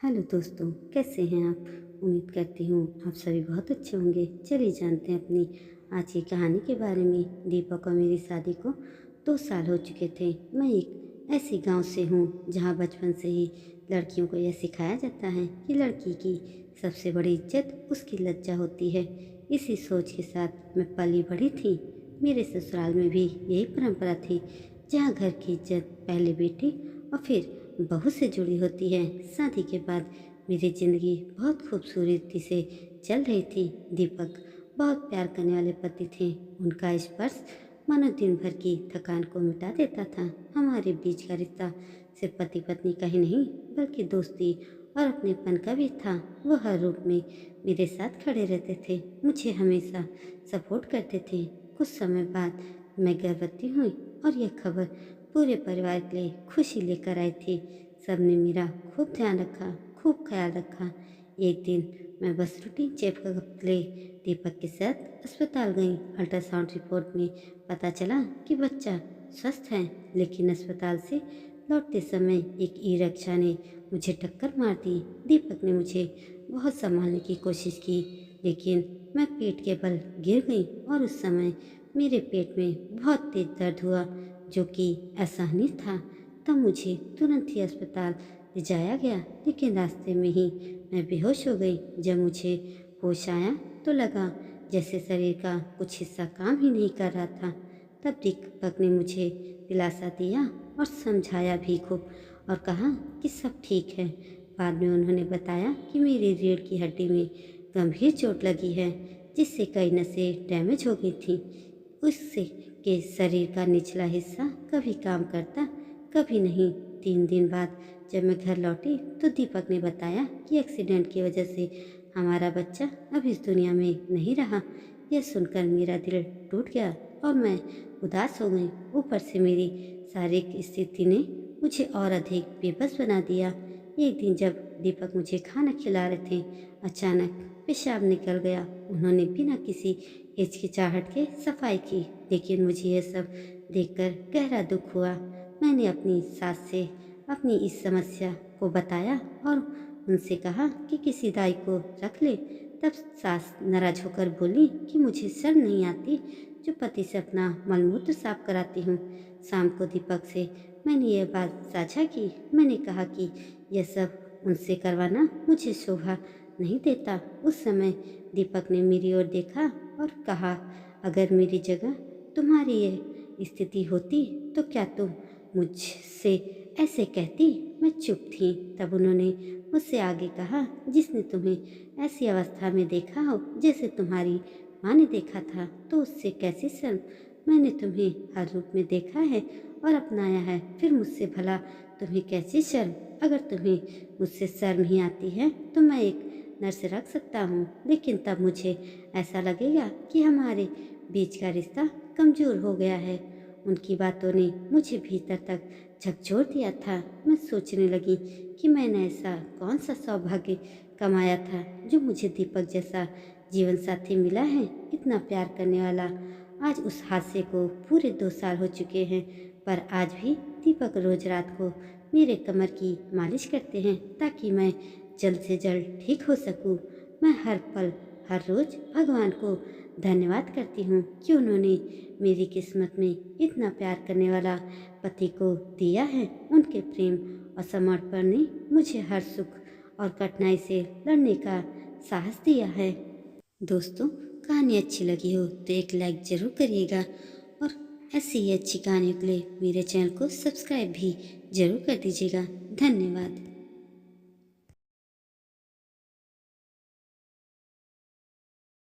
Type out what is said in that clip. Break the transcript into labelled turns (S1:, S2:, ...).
S1: Hello दोस्तों, कैसे हैं आप। उम्मीद करती हूँ आप सभी बहुत अच्छे होंगे। चलिए जानते हैं अपनी आज की कहानी के बारे में। दीपक और मेरी शादी को 2 साल हो चुके थे। मैं एक ऐसी गांव से हूँ जहाँ बचपन से ही लड़कियों को यह सिखाया जाता है कि लड़की की सबसे बड़ी इज्जत उसकी लज्जा होती है। इसी सोच के साथ मैं पली बढ़ी थी। मेरे ससुराल में भी यही परंपरा थी, जहाँ घर की इज्जत पहले बेटी और फिर बहू से जुड़ी होती है। शादी के बाद मेरी ज़िंदगी बहुत खूबसूरती से चल रही थी। दीपक बहुत प्यार करने वाले पति थे। उनका स्पर्श मानो दिन भर की थकान को मिटा देता था। हमारे बीच का रिश्ता सिर्फ पति पत्नी का ही नहीं बल्कि दोस्ती और अपनेपन का भी था। वो हर रूप में मेरे साथ खड़े रहते थे, मुझे हमेशा सपोर्ट करते थे। कुछ समय बाद मैं गर्भवती हुई और यह खबर पूरे परिवार के लिए खुशी लेकर आई थी। सबने मेरा खूब ध्यान रखा, खूब ख्याल रखा। एक दिन मैं बस रूटीन चेकअप के लिए दीपक के साथ अस्पताल गई। अल्ट्रासाउंड रिपोर्ट में पता चला कि बच्चा स्वस्थ है, लेकिन अस्पताल से लौटते समय एक ई रिक्शा ने मुझे टक्कर मार दी। दीपक ने मुझे बहुत संभालने की कोशिश की, लेकिन मैं पीठ के बल गिर गई और उस समय मेरे पेट में बहुत तेज दर्द हुआ, जो कि असहनीय था। तब मुझे तुरंत ही अस्पताल ले जाया गया, लेकिन रास्ते में ही मैं बेहोश हो गई। जब मुझे होश आया तो लगा जैसे शरीर का कुछ हिस्सा काम ही नहीं कर रहा था। तब दीपक ने मुझे दिलासा दिया और समझाया भी खूब, और कहा कि सब ठीक है। बाद में उन्होंने बताया कि मेरी रीढ़ की हड्डी में गंभीर चोट लगी है, जिससे कई नसें डैमेज हो गई थी। उससे के शरीर का निचला हिस्सा कभी काम करता कभी नहीं। 3 दिन बाद जब मैं घर लौटी तो दीपक ने बताया कि एक्सीडेंट की वजह से हमारा बच्चा अब इस दुनिया में नहीं रहा। यह सुनकर मेरा दिल टूट गया और मैं उदास हो गई। ऊपर से मेरी शारीरिक स्थिति ने मुझे और अधिक बेबस बना दिया। एक दिन जब दीपक मुझे खाना खिला रहे थे, अचानक पेशाब निकल गया। उन्होंने बिना किसी हिचकिचाहट के सफाई की, लेकिन मुझे यह सब देखकर गहरा दुख हुआ। मैंने अपनी सास से अपनी इस समस्या को बताया और उनसे कहा कि किसी दाई को रख ले। तब सास नाराज होकर बोली कि मुझे शर्म नहीं आती जो पति से अपना मलमूत्र साफ कराती हूँ। शाम को दीपक से मैंने यह बात साझा की। मैंने कहा कि यह सब उनसे करवाना मुझे शोभा नहीं देता। उस समय दीपक ने मेरी ओर देखा और कहा, अगर मेरी जगह तुम्हारी ये स्थिति होती तो क्या तुम मुझसे ऐसे कहती। मैं चुप थी। तब उन्होंने मुझसे आगे कहा, जिसने तुम्हें ऐसी अवस्था में देखा हो जैसे तुम्हारी माँ ने देखा था, तो उससे कैसी शर्म। मैंने तुम्हें हर रूप में देखा है और अपनाया है, फिर मुझसे भला तुम्हें कैसी शर्म। अगर तुम्हें मुझसे शर्म ही आती है तो मैं एक नर्स रख सकता हूँ, लेकिन तब मुझे ऐसा लगेगा कि हमारे बीच का रिश्ता कमज़ोर हो गया है। उनकी बातों ने मुझे भीतर तक झकझोर दिया था। मैं सोचने लगी कि मैंने ऐसा कौन सा सौभाग्य कमाया था जो मुझे दीपक जैसा जीवन साथी मिला है, इतना प्यार करने वाला। आज उस हादसे को पूरे 2 साल हो चुके हैं, पर आज भी दीपक रोज रात को मेरे कमर की मालिश करते हैं ताकि मैं जल्द से जल्द ठीक हो सकूं। मैं हर पल हर रोज भगवान को धन्यवाद करती हूँ कि उन्होंने मेरी किस्मत में इतना प्यार करने वाला पति को दिया है। उनके प्रेम और समर्पण ने मुझे हर सुख और कठिनाई से लड़ने का साहस दिया है। दोस्तों, कहानी अच्छी लगी हो तो एक लाइक ज़रूर करिएगा, और ऐसी ही अच्छी कहानियों के लिए मेरे चैनल को सब्सक्राइब भी ज़रूर कर दीजिएगा। धन्यवाद।